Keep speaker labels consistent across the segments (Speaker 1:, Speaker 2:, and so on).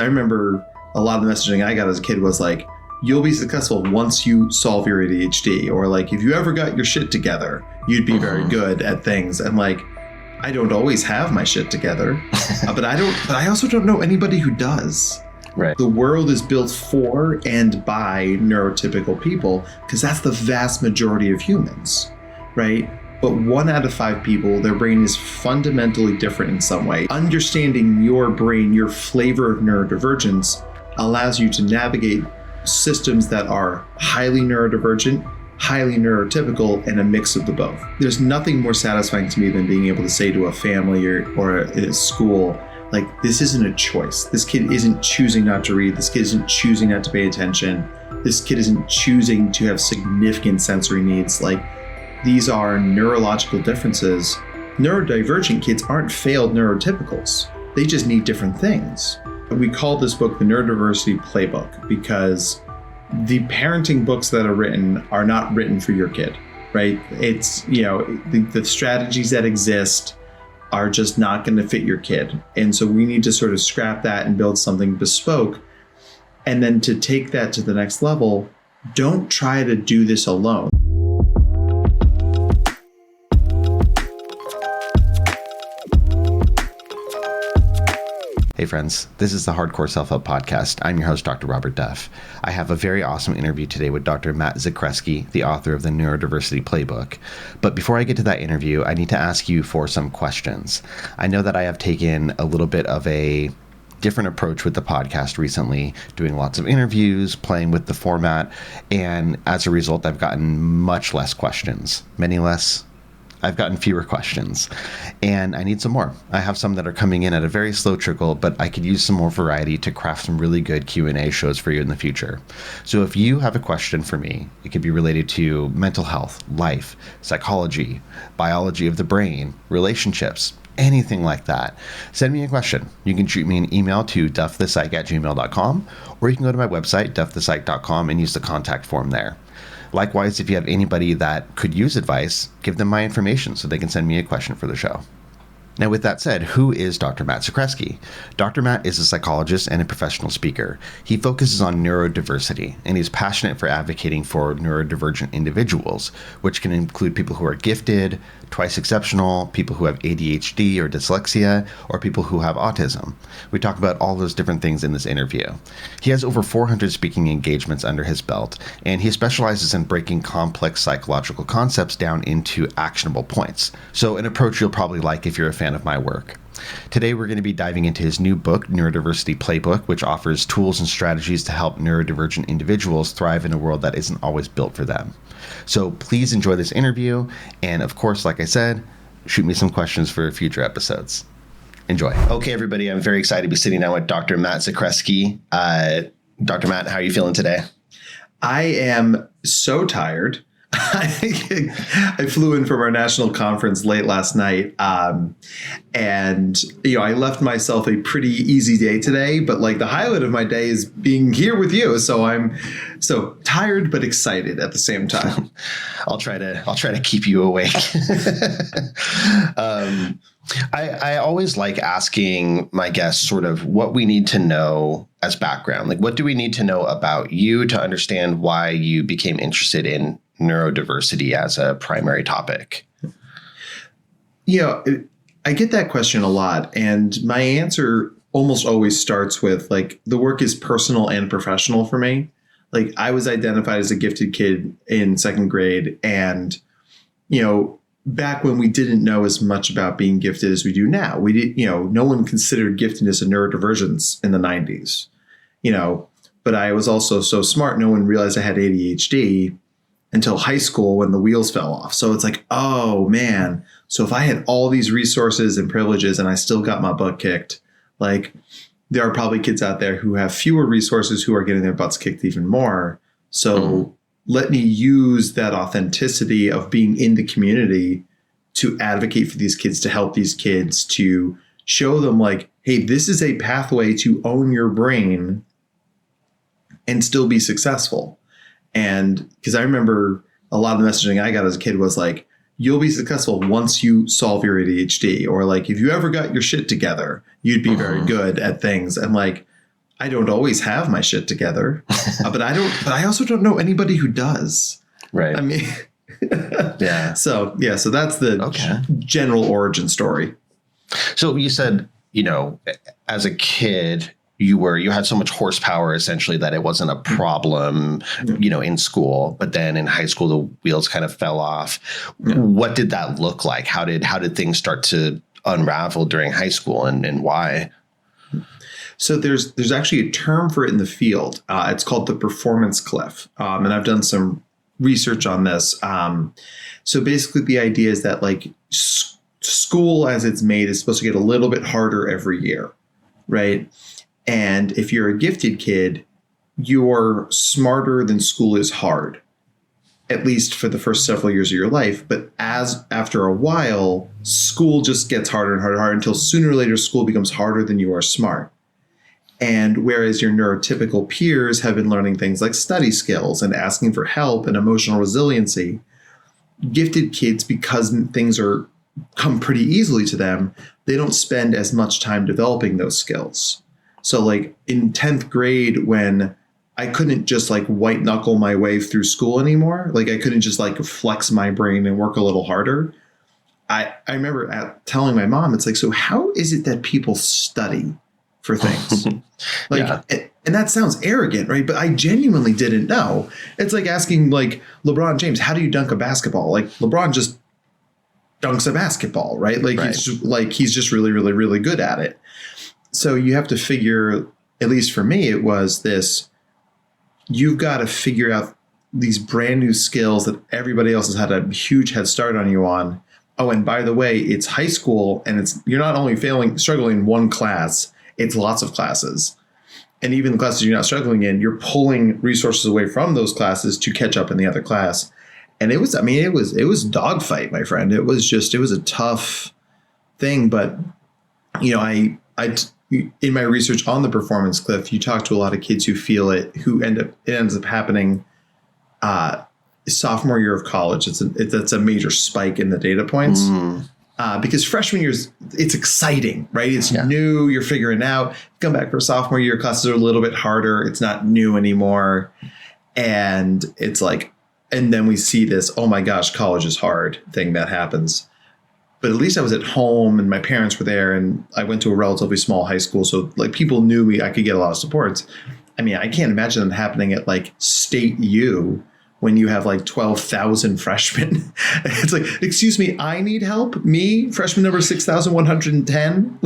Speaker 1: I remember a lot of the messaging I got as a kid was like, you'll be successful once you solve your ADHD, or like, if you ever got your shit together, you'd be very good at things. And like, I don't always have my shit together, but I also don't know anybody who does.
Speaker 2: Right.
Speaker 1: The world is built for and by neurotypical people because that's the vast majority of humans, right? But 1 out of 5 people, their brain is fundamentally different in some way. Understanding your brain, your flavor of neurodivergence, allows you to navigate systems that are highly neurodivergent, highly neurotypical, and a mix of the both. There's nothing more satisfying to me than being able to say to a family or a school, like, this isn't a choice. This kid isn't choosing not to read. This kid isn't choosing not to pay attention. This kid isn't choosing to have significant sensory needs. Like, these are neurological differences. Neurodivergent kids aren't failed neurotypicals. They just need different things. We call this book the Neurodiversity Playbook because the parenting books that are written are not written for your kid, right? It's, the strategies that exist are just not going to fit your kid. And so we need to sort of scrap that and build something bespoke. And then to take that to the next level, don't try to do this alone.
Speaker 2: Hey friends, this is the Hardcore Self-Help Podcast. I'm your host, Dr. Robert Duff. I have a very awesome interview today with Dr. Matt Zakreski, the author of the Neurodiversity Playbook. But before I get to that interview, I need to ask you for some questions. I know that I have taken a little bit of a different approach with the podcast recently, doing lots of interviews, playing with the format, and as a result, I've gotten much less questions, I've gotten fewer questions, and I need some more. I have some that are coming in at a very slow trickle, but I could use some more variety to craft some really good Q&A shows for you in the future. So if you have a question for me, it could be related to mental health, life, psychology, biology of the brain, relationships, anything like that, send me a question. You can shoot me an email to duffthepsych@gmail.com, or you can go to my website, duffthepsych.com, and use the contact form there. Likewise, if you have anybody that could use advice, give them my information so they can send me a question for the show. Now, with that said, who is Dr. Matt Zakreski? Dr. Matt is a psychologist and a professional speaker. He focuses on neurodiversity, and he's passionate for advocating for neurodivergent individuals, which can include people who are gifted, twice exceptional, people who have ADHD or dyslexia, or people who have autism. We talk about all those different things in this interview. He has over 400 speaking engagements under his belt, and he specializes in breaking complex psychological concepts down into actionable points. So an approach you'll probably like if you're a fan of my work. Today, we're going to be diving into his new book, Neurodiversity Playbook, which offers tools and strategies to help neurodivergent individuals thrive in a world that isn't always built for them. So please enjoy this interview. And of course, like I said, shoot me some questions for future episodes. Enjoy. Okay, everybody, I'm very excited to be sitting down with Dr. Matt Zakreski. Dr. Matt, how are you feeling today?
Speaker 1: I am so tired. I flew in from our national conference late last night, and I left myself a pretty easy day today. But like the highlight of my day is being here with you, so I'm so tired but excited at the same time.
Speaker 2: I'll try to keep you awake. I always like asking my guests sort of what we need to know as background. Like, what do we need to know about you to understand why you became interested in neurodiversity as a primary topic?
Speaker 1: I get that question a lot, and my answer almost always starts with like, the work is personal and professional for me. Like, I was identified as a gifted kid in 2nd grade, and back when we didn't know as much about being gifted as we do now, we did, no one considered giftedness a neurodivergence in the 90s, but I was also so smart, no one realized I had ADHD until high school when the wheels fell off. So it's like, oh man, so if I had all these resources and privileges and I still got my butt kicked, like there are probably kids out there who have fewer resources who are getting their butts kicked even more. So let me use that authenticity of being in the community to advocate for these kids, to help these kids, to show them like, hey, this is a pathway to own your brain and still be successful. And because I remember a lot of the messaging I got as a kid was like, you'll be successful once you solve your ADHD, or like, if you ever got your shit together, you'd be very good at things. And like, I don't always have my shit together, but I also don't know anybody who does.
Speaker 2: Right.
Speaker 1: I mean,
Speaker 2: yeah.
Speaker 1: So that's the general origin story.
Speaker 2: So you said, as a kid, you had so much horsepower essentially that it wasn't a problem, in school, but then in high school, the wheels kind of fell off. Yeah. What did that look like? How did things start to unravel during high school and why?
Speaker 1: So there's actually a term for it in the field. It's called the performance cliff. And I've done some research on this. So basically the idea is that like school as it's made is supposed to get a little bit harder every year, right? And if you're a gifted kid, you're smarter than school is hard, at least for the first several years of your life. But after a while, school just gets harder and harder and harder until sooner or later school becomes harder than you are smart. And whereas your neurotypical peers have been learning things like study skills and asking for help and emotional resiliency, gifted kids, because things come pretty easily to them, they don't spend as much time developing those skills. So like in 10th grade, when I couldn't just like white knuckle my way through school anymore, like I couldn't just like flex my brain and work a little harder. I remember telling my mom, it's like, so how is it that people study for things? And that sounds arrogant, right? But I genuinely didn't know. It's like asking like LeBron James, how do you dunk a basketball? Like LeBron just dunks a basketball, right? Like he's just really, really, really good at it. So you have to figure, at least for me, it was this, you've got to figure out these brand new skills that everybody else has had a huge head start on you on. Oh, and by the way, it's high school and you're not only struggling in one class, it's lots of classes. And even the classes you're not struggling in, you're pulling resources away from those classes to catch up in the other class. And it was dogfight, my friend. It was a tough thing. But, I in my research on the performance cliff, you talk to a lot of kids who feel it, it ends up happening sophomore year of college. It's a major spike in the data points. Because freshman year, it's exciting, right? It's new. You're figuring out. Come back for sophomore year, classes are a little bit harder. It's not new anymore. And it's like, and then we see this, oh my gosh, college is hard thing that happens. But at least I was at home and my parents were there and I went to a relatively small high school. So like people knew me, I could get a lot of supports. I mean, I can't imagine that happening at like State U when you have like 12,000 freshmen. It's like, excuse me, I need help? Me, freshman number 6,110?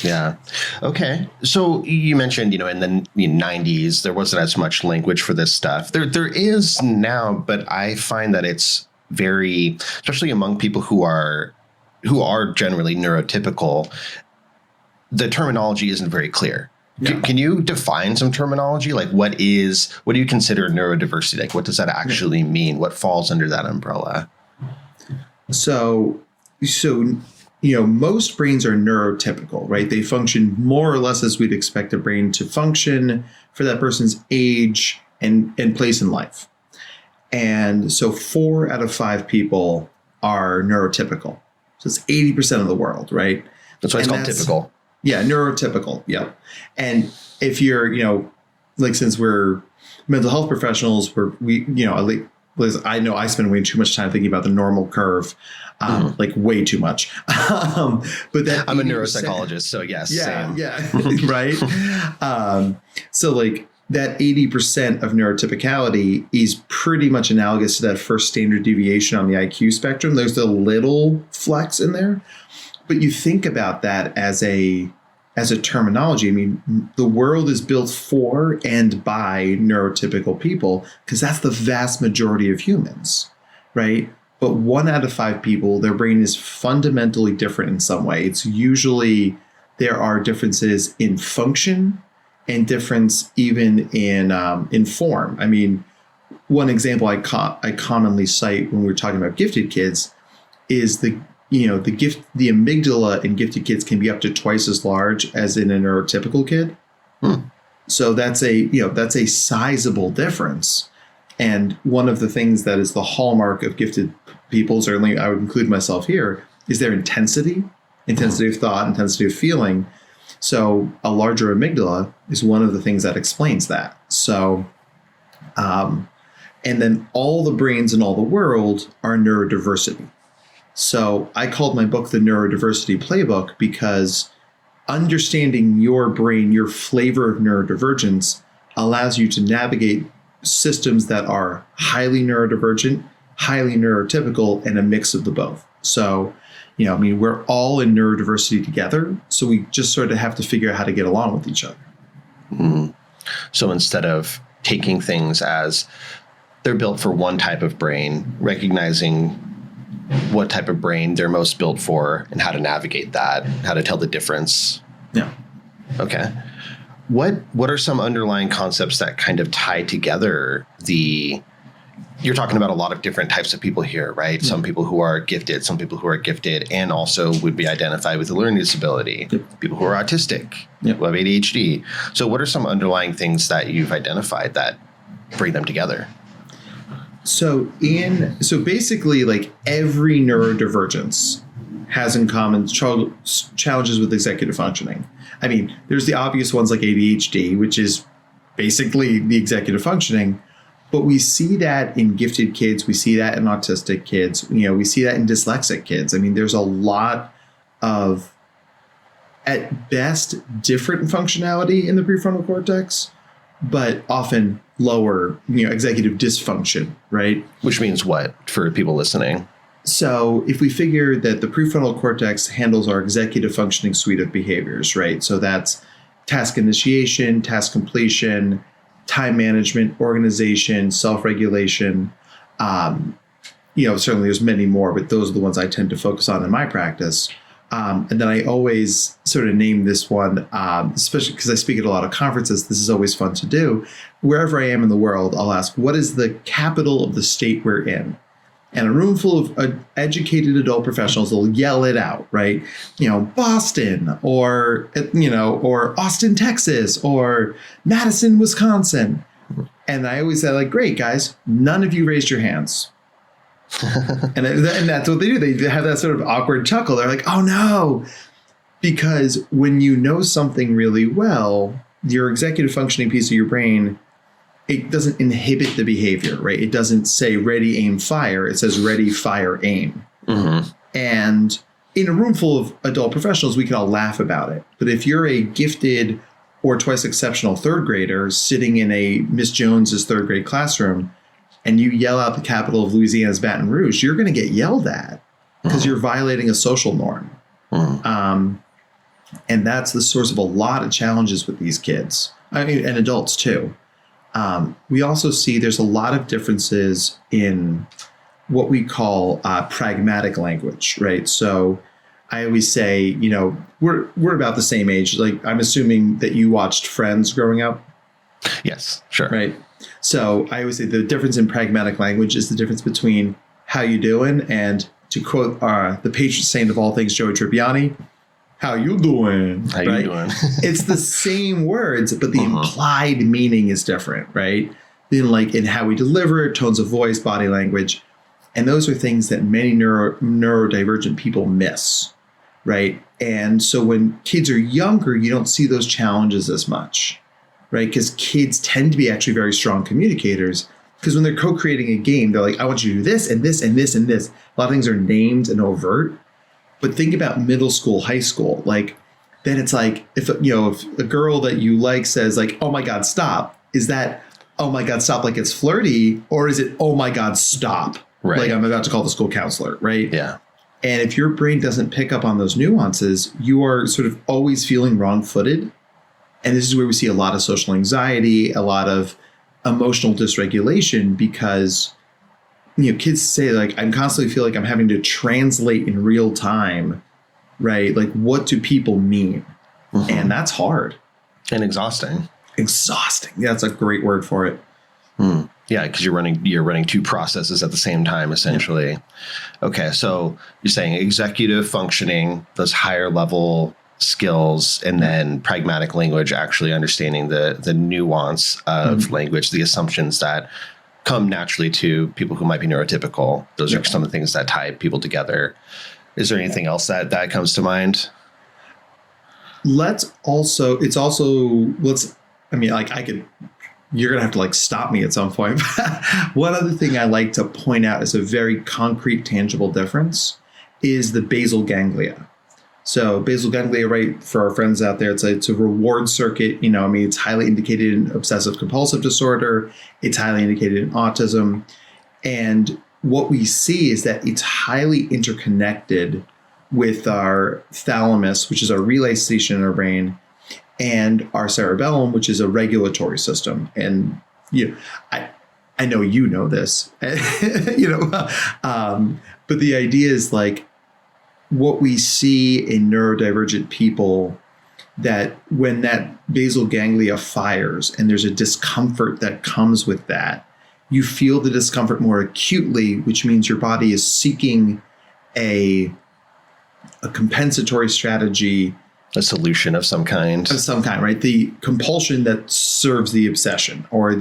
Speaker 2: Yeah. Okay. So you mentioned, in the 90s, there wasn't as much language for this stuff. There is now, but I find that it's very, especially among people who are generally neurotypical, the terminology isn't very clear. Yeah. Can you define some terminology? Like what do you consider neurodiversity? Like what does that actually mean? What falls under that umbrella? So, most brains are neurotypical, right? They function more or less as we'd expect a brain to function for that person's age and place in life. And so 4 out of 5 people are neurotypical. So it's 80% of the world, right? That's why it's called typical.
Speaker 1: Yeah, neurotypical. Yeah. And if you're, since we're mental health professionals, I know I spend way too much time thinking about the normal curve, like way too much. But that
Speaker 2: I'm a neuropsychologist, so yes.
Speaker 1: Yeah, same. Yeah, right. So like that 80% of neurotypicality is pretty much analogous to that first standard deviation on the IQ spectrum. There's a little flex in there. But you think about that as a terminology. I mean, the world is built for and by neurotypical people because that's the vast majority of humans, right? But 1 out of 5 people, their brain is fundamentally different in some way. It's usually there are differences in function and difference even in form. I mean, one example I commonly cite when we're talking about gifted kids is the amygdala in gifted kids can be up to twice as large as in a neurotypical kid. So that's a sizable difference. And one of the things that is the hallmark of gifted people, certainly I would include myself here, is their intensity of thought, intensity of feeling. So a larger amygdala is one of the things that explains that. So, and then all the brains in all the world are neurodiversity. So I called my book the Neurodiversity Playbook because understanding your brain, your flavor of neurodivergence, allows you to navigate systems that are highly neurodivergent, highly neurotypical, and a mix of the both. So, we're all in neurodiversity together. So we just sort of have to figure out how to get along with each other.
Speaker 2: Mm. So instead of taking things as they're built for one type of brain, recognizing what type of brain they're most built for and how to navigate that, how to tell the difference.
Speaker 1: Yeah.
Speaker 2: Okay. What are some underlying concepts that kind of tie together you're talking about a lot of different types of people here, right? Mm-hmm. Some people who are gifted, and also would be identified with a learning disability, people who are autistic, who have ADHD. So what are some underlying things that you've identified that bring them together?
Speaker 1: So basically, like every neurodivergence has in common challenges with executive functioning. I mean, there's the obvious ones like ADHD, which is basically the executive functioning, but we see that in gifted kids, we see that in autistic kids, we see that in dyslexic kids. I mean, there's a lot of, at best, different functionality in the prefrontal cortex, but often lower, executive dysfunction, right?
Speaker 2: Which means what for people listening?
Speaker 1: So if we figure that the prefrontal cortex handles our executive functioning suite of behaviors, right? So that's task initiation, task completion, time management, organization, self-regulation. Certainly there's many more, but those are the ones I tend to focus on in my practice. And then I always sort of name this one, especially because I speak at a lot of conferences. This is always fun to do. Wherever I am in the world, I'll ask, what is the capital of the state we're in? And a room full of educated adult professionals will yell it out, right? Boston or Austin, Texas or Madison, Wisconsin. And I always say, great, guys, none of you raised your hands. and that's what they do. They have that sort of awkward chuckle. They're like, oh, no. Because when you know something really well, your executive functioning piece of your brain, it doesn't inhibit the behavior, right? It doesn't say ready, aim, fire. It says ready, fire, aim. Mm-hmm. And in a room full of adult professionals, we can all laugh about it. But if you're a gifted or twice exceptional third grader sitting in a Miss Jones's third grade classroom and you yell out the capital of Louisiana's Baton Rouge, you're going to get yelled at because you're violating a social norm. Mm-hmm. And that's the source of a lot of challenges with these kids, and adults too. We also see there's a lot of differences in what we call pragmatic language, right? So I always say, we're about the same age. Like, I'm assuming that you watched Friends growing up.
Speaker 2: Yes, sure.
Speaker 1: Right. So I always say the difference in pragmatic language is the difference between how you doing and, to quote the patron saint of all things, Joey Tribbiani, how you doing?
Speaker 2: How you doing?
Speaker 1: It's the same words, but the implied meaning is different, right? In how we deliver it, tones of voice, body language. And those are things that many neurodivergent people miss, right? And so when kids are younger, you don't see those challenges as much, right? Because kids tend to be actually very strong communicators. Because when they're co-creating a game, they're like, I want you to do this and this and this and this. A lot of things are named and overt. But think about middle school, high school. Then it's like, if a girl that you like says oh my God, stop. Is that, oh my God, stop, like it's flirty? Or is it, oh my God, stop?
Speaker 2: Right.
Speaker 1: Like I'm about to call the school counselor, right?
Speaker 2: Yeah.
Speaker 1: And if your brain doesn't pick up on those nuances, you are sort of always feeling wrong-footed. And this is where we see a lot of social anxiety, a lot of emotional dysregulation, because kids say I constantly feel like I'm having to translate in real time, right? Like, what do people mean? Mm-hmm. And that's hard.
Speaker 2: And exhausting.
Speaker 1: Exhausting. That's a great word for it.
Speaker 2: Mm. Yeah, because you're running two processes at the same time, essentially. Yeah. Okay, so you're saying executive functioning, those higher level skills, and then pragmatic language, actually understanding the nuance of language, the assumptions that come naturally to people who might be neurotypical. Those are some of the things that tie people together. Is there anything else that comes to mind?
Speaker 1: you're going to have to like stop me at some point. One other thing I like to point out as a very concrete, tangible difference is the basal ganglia. So basal ganglia, right, for our friends out there, it's a reward circuit. It's highly indicated in obsessive compulsive disorder. It's highly indicated in autism. And what we see is that it's highly interconnected with our thalamus, which is our relay station in our brain, and our cerebellum, which is a regulatory system. And I know you know this, but the idea is like what we see in neurodivergent people, that when that basal ganglia fires and there's a discomfort that comes with that, you feel the discomfort more acutely, which means your body is seeking a compensatory strategy,
Speaker 2: a solution of some kind.
Speaker 1: Right? The compulsion that serves the obsession, or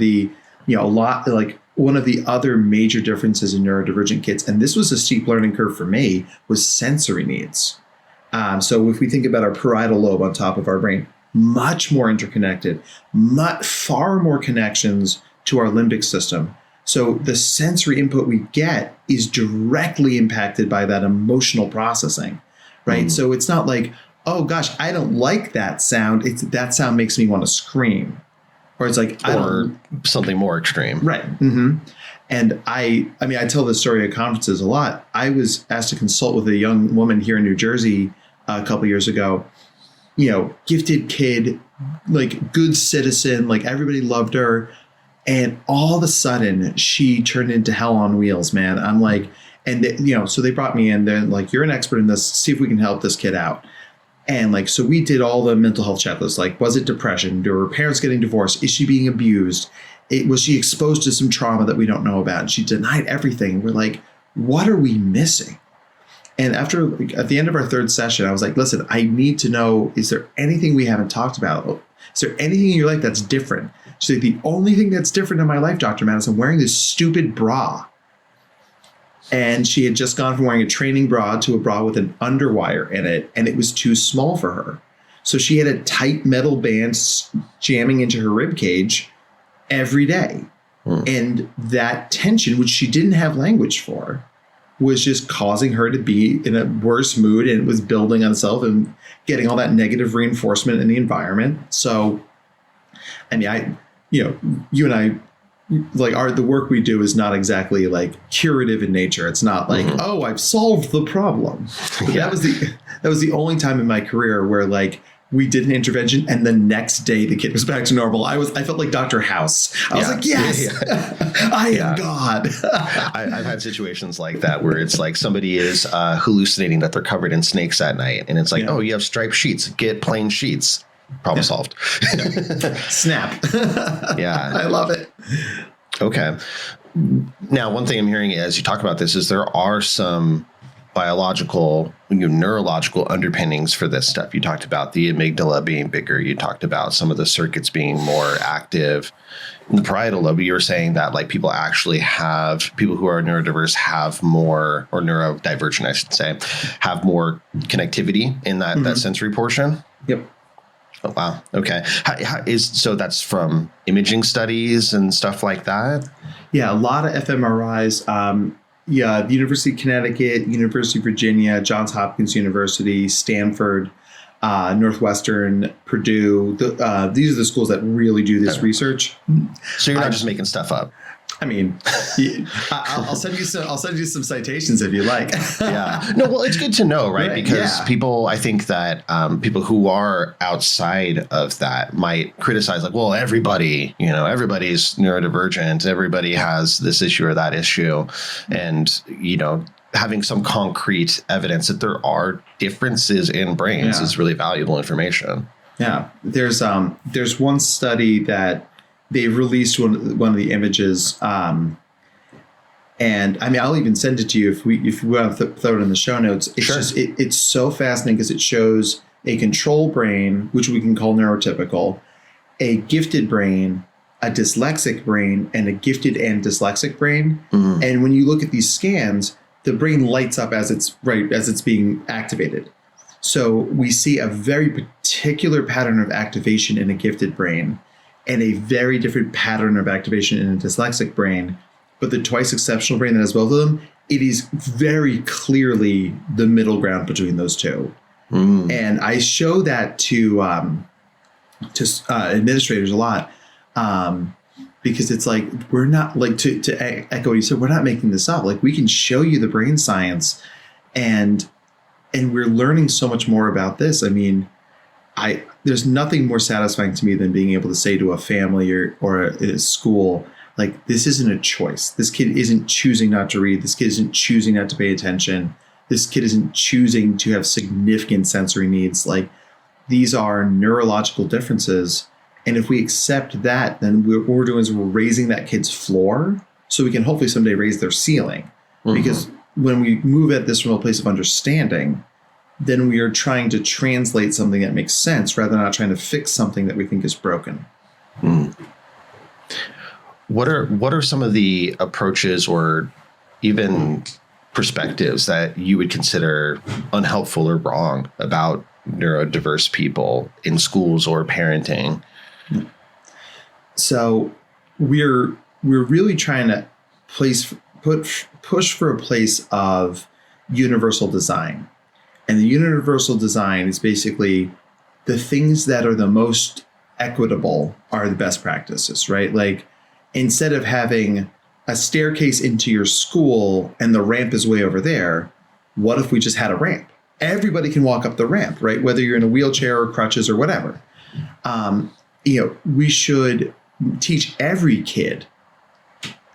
Speaker 1: one of the other major differences in neurodivergent kids, and this was a steep learning curve for me, was sensory needs. So if we think about our parietal lobe on top of our brain, much more interconnected, far more connections to our limbic system. So the sensory input we get is directly impacted by that emotional processing, right? So it's not like, oh gosh, I don't like that sound. That sound makes me want to scream. Or it's like,
Speaker 2: something more extreme.
Speaker 1: Right. Mm-hmm. And I tell this story at conferences a lot. I was asked to consult with a young woman here in New Jersey a couple years ago, gifted kid, like good citizen, like everybody loved her. And all of a sudden she turned into hell on wheels, man. I'm like, so they brought me in, they're like, you're an expert in this, see if we can help this kid out. And so we did all the mental health checklists. Like, was it depression? Do her parents getting divorced? Is she being abused? Was she exposed to some trauma that we don't know about? And she denied everything. We're like, what are we missing? And at the end of our third session, I was like, listen, I need to know, is there anything we haven't talked about? Is there anything in your life that's different? She's like, the only thing that's different in my life, Dr. Matt, is I'm wearing this stupid bra. And she had just gone from wearing a training bra to a bra with an underwire in it, and it was too small for her. So she had a tight metal band jamming into her rib cage every day. And that tension, which she didn't have language for, was just causing her to be in a worse mood, and it was building on itself and getting all that negative reinforcement in the environment. So, you and I, like the work we do is not exactly like curative in nature. It's not like, oh, I've solved the problem. But that was the only time in my career where like we did an intervention and the next day the kid was back to normal. I felt like Dr. House. I was like, yes, I am God.
Speaker 2: I've had situations like that where it's like somebody is hallucinating that they're covered in snakes at night. And it's like, oh, you have striped sheets, get plain sheets. Problem solved.
Speaker 1: Snap.
Speaker 2: Yeah.
Speaker 1: I love it.
Speaker 2: Okay. Now, one thing I'm hearing as you talk about this is there are some biological, neurological underpinnings for this stuff. You talked about the amygdala being bigger. You talked about some of the circuits being more active. In the parietal lobe, you were saying that like people who are neurodiverse have more, or neurodivergent, I should say, have more connectivity in that sensory portion.
Speaker 1: Yep.
Speaker 2: Oh, wow. Okay. So that's from imaging studies and stuff like that?
Speaker 1: Yeah, a lot of fMRIs. The University of Connecticut, University of Virginia, Johns Hopkins University, Stanford, Northwestern, Purdue. These are the schools that really do this research.
Speaker 2: So you're not just making stuff up.
Speaker 1: I mean, I'll send you some citations if you like.
Speaker 2: Yeah. No, well, it's good to know, right? Because people, I think that people who are outside of that might criticize, like, well, everybody's neurodivergent. Everybody has this issue or that issue. And, having some concrete evidence that there are differences in brains is really valuable information.
Speaker 1: Yeah. There's one study that they released one of the images, and I'll even send it to you if we want to throw it in the show notes. It's it's so fascinating because it shows a control brain, which we can call neurotypical, a gifted brain, a dyslexic brain, and a gifted and dyslexic brain. And when you look at these scans, the brain lights up as it's being activated. So we see a very particular pattern of activation in a gifted brain and a very different pattern of activation in a dyslexic brain. But the twice exceptional brain that has both of them, it is very clearly the middle ground between those two. And I show that to administrators a lot, because it's like, we're not like, to echo what you said, we're not making this up. Like, we can show you the brain science, and we're learning so much more about this. I mean, there's nothing more satisfying to me than being able to say to a family or a school, like, this isn't a choice. This kid isn't choosing not to read. This kid isn't choosing not to pay attention. This kid isn't choosing to have significant sensory needs. Like, these are neurological differences. And if we accept that, then what we're doing is we're raising that kid's floor so we can hopefully someday raise their ceiling. Because when we move at this from a place of understanding, then we are trying to translate something that makes sense rather than not trying to fix something that we think is broken.
Speaker 2: What are some of the approaches or even perspectives that you would consider unhelpful or wrong about neurodiverse people in schools or parenting?
Speaker 1: So we're really trying to push for a place of universal design. And the universal design is basically the things that are the most equitable are the best practices, right? Like, instead of having a staircase into your school and the ramp is way over there, what if we just had a ramp? Everybody can walk up the ramp, right? Whether you're in a wheelchair or crutches or whatever. We should teach every kid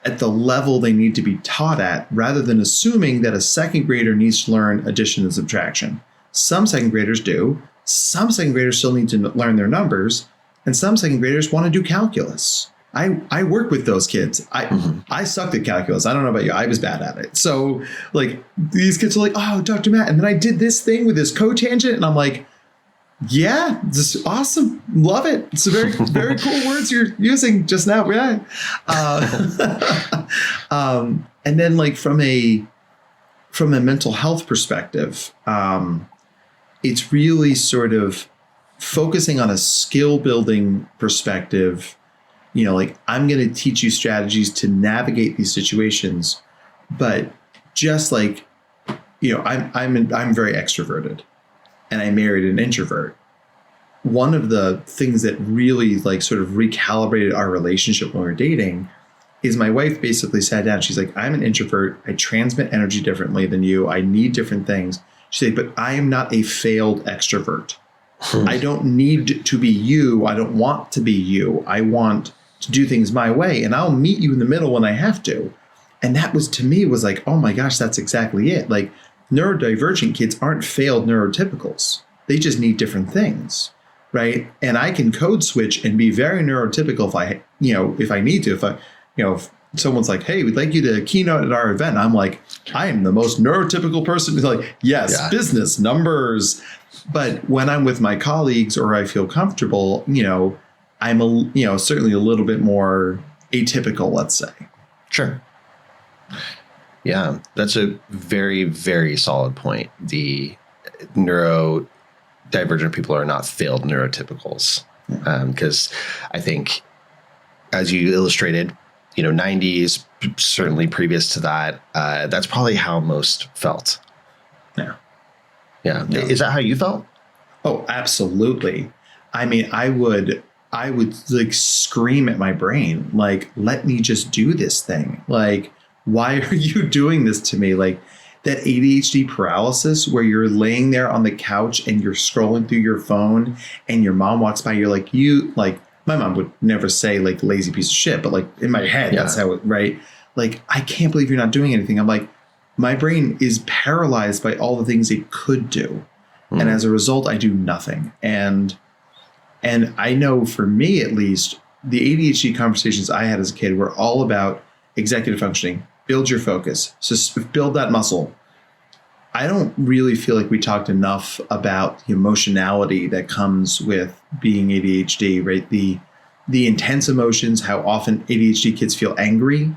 Speaker 1: at the level they need to be taught at, rather than assuming that a second grader needs to learn addition and subtraction. Some second graders do. Some second graders still need to learn their numbers. And some second graders want to do calculus. I work with those kids. I sucked at calculus. I don't know about you. I was bad at it. So, like, these kids are like, oh, Dr. Matt, and then I did this thing with this cotangent. And I'm like, yeah, this is awesome. Love it. It's a very, very cool words you're using just now. Yeah. And then, like, from a mental health perspective, it's really sort of focusing on a skill building perspective. Like, I'm going to teach you strategies to navigate these situations, but just like, I'm very extroverted, and I married an introvert. One of the things that really, like, sort of recalibrated our relationship when we were dating is my wife basically sat down. She's like, I'm an introvert. I transmit energy differently than you. I need different things. She said, but I am not a failed extrovert. I don't need to be you. I don't want to be you. I want to do things my way, and I'll meet you in the middle when I have to. And that was, to me, was like, oh my gosh, that's exactly it. Like, neurodivergent kids aren't failed neurotypicals. They just need different things, right? And I can code switch and be very neurotypical if I need to. If someone's like, hey, we'd like you to keynote at our event, I'm like, I am the most neurotypical person. It's like, yes, yeah. Business, numbers. But when I'm with my colleagues or I feel comfortable, I'm certainly a little bit more atypical, let's say.
Speaker 2: Sure. Yeah, that's a very, very solid point. The neurodivergent people are not failed neurotypicals. Because I think, as you illustrated, 90s, certainly previous to that, that's probably how most felt.
Speaker 1: Yeah.
Speaker 2: Yeah. Is that how you felt?
Speaker 1: Oh, absolutely. I mean, I would like scream at my brain, like, let me just do this thing. Like, why are you doing this to me? Like, that ADHD paralysis where you're laying there on the couch and you're scrolling through your phone and your mom walks by, you're like, my mom would never say, like, lazy piece of shit, but, like, in my head, yeah. That's how it, right? Like, I can't believe you're not doing anything. I'm like, my brain is paralyzed by all the things it could do. And as a result, I do nothing. And I know, for me at least, the ADHD conversations I had as a kid were all about executive functioning, build your focus, so build that muscle. I don't really feel like we talked enough about the emotionality that comes with being ADHD, right? The intense emotions, how often ADHD kids feel angry,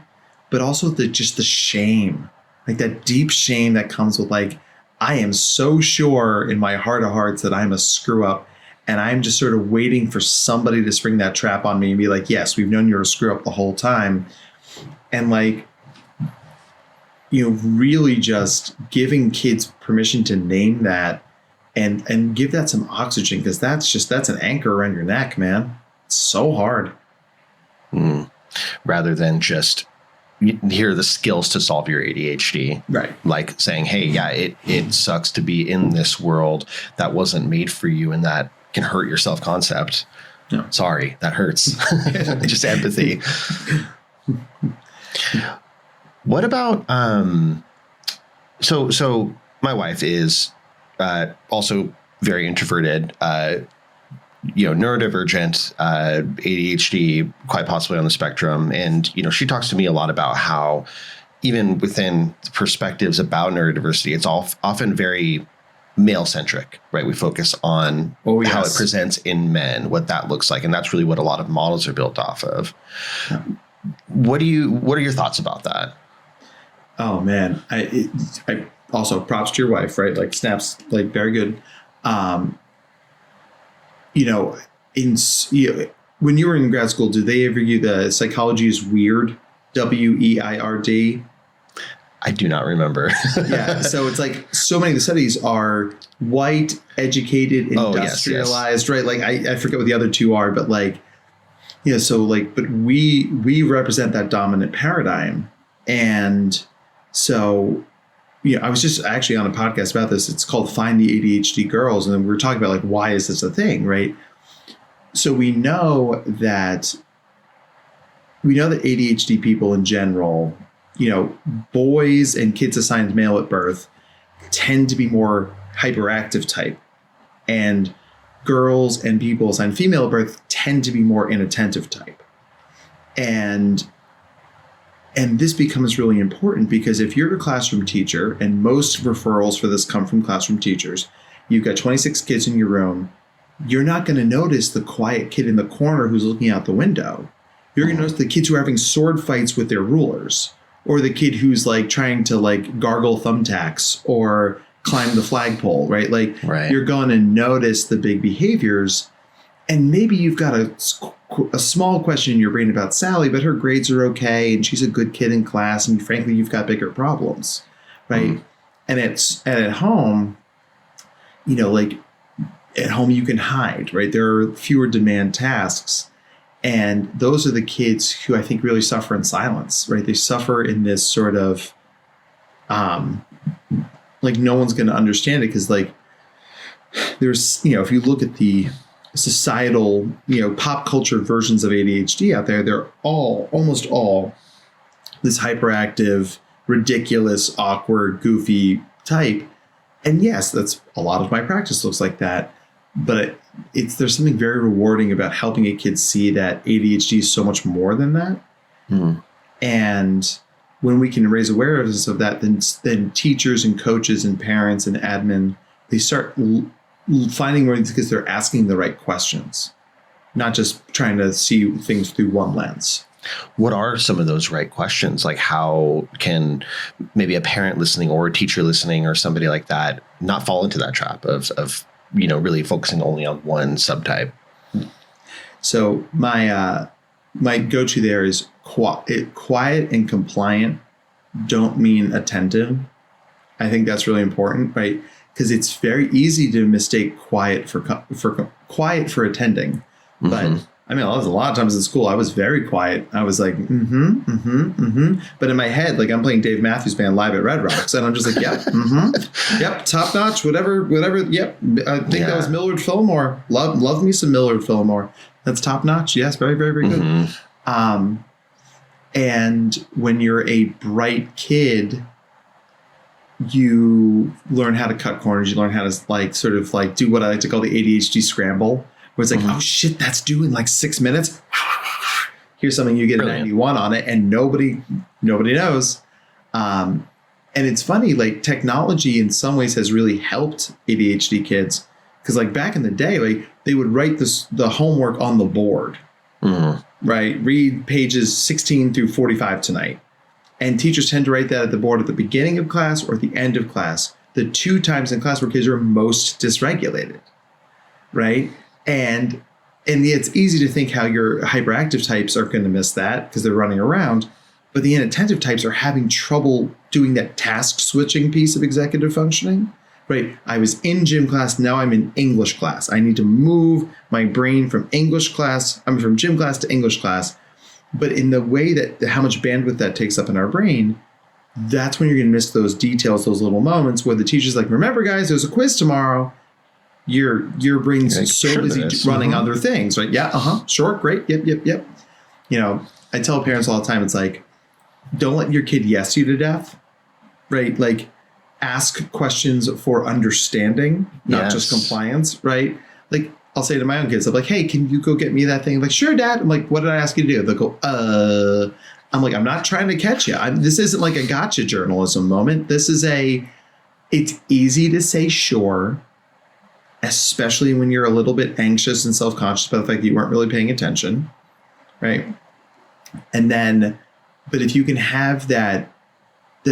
Speaker 1: but also just the shame, like that deep shame that comes with, like, I am so sure in my heart of hearts that I'm a screw up, and I'm just sort of waiting for somebody to spring that trap on me and be like, yes, we've known you're a screw up the whole time. And like, really just giving kids permission to name that and give that some oxygen, because that's an anchor around your neck, man. It's so hard.
Speaker 2: Rather than just here are the skills to solve your ADHD.
Speaker 1: Right.
Speaker 2: Like saying, hey, yeah, it sucks to be in this world that wasn't made for you and that can hurt your self-concept.
Speaker 1: No.
Speaker 2: Sorry, that hurts. Just empathy. What about, so my wife is also very introverted, neurodivergent, ADHD, quite possibly on the spectrum. And, she talks to me a lot about how even within perspectives about neurodiversity, it's often very male-centric, right? We focus on how it presents in men, what that looks like. And that's really what a lot of models are built off of. Yeah. What are your thoughts about that?
Speaker 1: Oh man. I also props to your wife, right? Like snaps, like very good. When you were in grad school, did they ever give you the psychology is weird, WEIRD?
Speaker 2: I do not remember.
Speaker 1: Yeah. So it's like so many of the studies are white, educated, industrialized, right? Like I forget what the other two are, but like, but we represent that dominant paradigm. And so, I was just actually on a podcast about this. It's called Find the ADHD Girls. And then we're talking about like, why is this a thing, right? So we know that ADHD people in general, boys and kids assigned male at birth tend to be more hyperactive type, and girls and people assigned female at birth tend to be more inattentive type. And this becomes really important because if you're a classroom teacher, and most referrals for this come from classroom teachers, you've got 26 kids in your room, you're not going to notice the quiet kid in the corner who's looking out the window. You're going to notice the kids who are having sword fights with their rulers, or the kid who's like trying to like gargle thumbtacks or climb the flagpole, right? Like You're going to notice the big behaviors. And maybe you've got a small question in your brain about Sally, but her grades are okay and she's a good kid in class, and frankly, you've got bigger problems, right? And at home, like at home you can hide, right? There are fewer demand tasks. And those are the kids who I think really suffer in silence, right? They suffer in this sort of, like no one's going to understand it, because like there's, if you look at the societal, pop culture versions of ADHD out there, they're almost all this hyperactive, ridiculous, awkward, goofy type. And yes, that's a lot of my practice looks like that. But there's something very rewarding about helping a kid see that ADHD is so much more than that. And when we can raise awareness of that, then teachers and coaches and parents and admin, they start finding ways because they're asking the right questions, not just trying to see things through one lens.
Speaker 2: What are some of those right questions? Like how can maybe a parent listening or a teacher listening or somebody like that not fall into that trap of really focusing only on one subtype?
Speaker 1: So my go-to there is quiet and compliant don't mean attentive. I think that's really important, right? Because it's very easy to mistake quiet for attending. But I mean, a lot of times in school, I was very quiet. I was like, But in my head, like I'm playing Dave Matthews Band live at Red Rocks. And I'm just like, yep, yep, top notch, whatever, yep. I think that was Millard Fillmore. Love me some Millard Fillmore. That's top notch. Yes, very, very, very good. And when you're a bright kid, you learn how to cut corners. You learn how to like sort of like do what I like to call the ADHD scramble, where it's like, oh shit, that's due in like 6 minutes. Here's something, you get a 91 on it, and nobody knows. And it's funny, like technology in some ways has really helped ADHD kids, because like back in the day, like they would write the homework on the board, right? Read pages 16 through 45 tonight. And teachers tend to write that at the board at the beginning of class or at the end of class, the 2 times in class where kids are most dysregulated, right? And it's easy to think how your hyperactive types are going to miss that because they're running around, but the inattentive types are having trouble doing that task switching piece of executive functioning, right? I was in gym class, now I'm in English class. I need to move my brain from from gym class to English class. But in the way that how much bandwidth that takes up in our brain, that's when you're going to miss those details, those little moments where the teacher's like, remember guys, there's a quiz tomorrow. Your brain's like, so sure busy running other things, right? Yeah, sure, great, yep. I tell parents all the time, it's like, don't let your kid yes you to death, right? Like, ask questions for understanding, not just compliance, right? Like, I'll say to my own kids, I'm like, hey, can you go get me that thing? I'm like, sure, Dad. I'm like, what did I ask you to do? They'll go, I'm like, I'm not trying to catch you. This isn't like a gotcha journalism moment. This is it's easy to say sure, especially when you're a little bit anxious and self-conscious about the fact that you weren't really paying attention, right? And then, but if you can have that